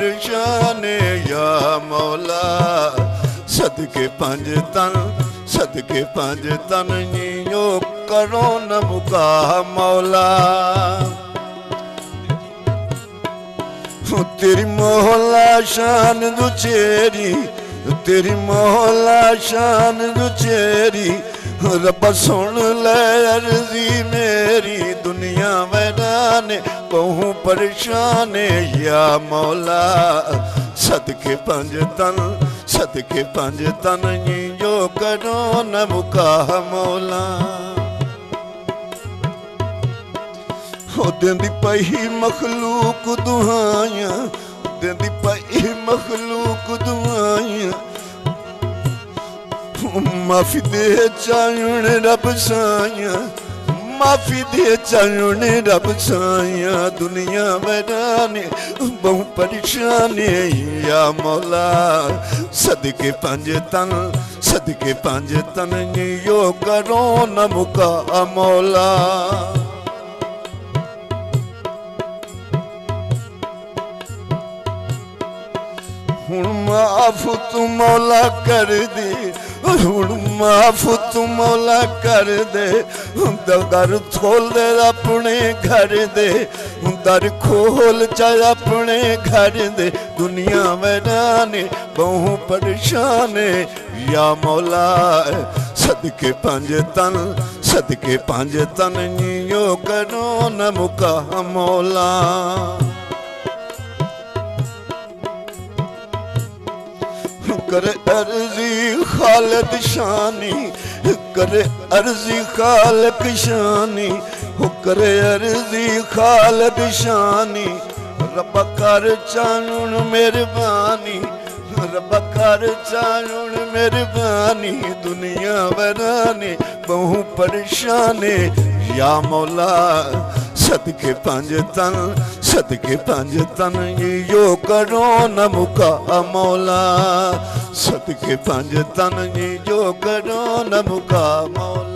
परेशान या मौला सदके पंज तन सदके पंज तन जियो करो न मुका मौला तेरी मौला शान दुचेरी तेरी मौला शान दुचेरी रब सुन ले अर्जी मेरी दुनिया वैरान कहूँ परेशान या मौला सदके पंज तन जो करो न मुका मौला देंदी पही मखलूक दुआया देंदी पही मखलूक दुआया माफी दे चायुण रब साया माफी दे चायुण रब साया दुनिया वैराने बहु परेशान या मौला सदके पंज तन यो करो न मुका मौला हुण माफ तू मौला कर दे हुण माफ तू मौला कर दे दर खोल दे अपने घर दे दर खोल चाहे अपने घर दे दुनिया वैराने बहु परेशान या मौला सदके पंज तन यो करो न मुका मौला करे अर्जी खालिद शानी करे अर्जी खालिक शानी हो करे अर्जी खालिद शानी रब कर चानुन मेहरबानी रब कर चानुन मेहरबानी दुनिया वैराने बहु परेशान या मौला सदके पंज तन यो करो न मुका मौला सदके पंज तन जो करो न मुका मौला।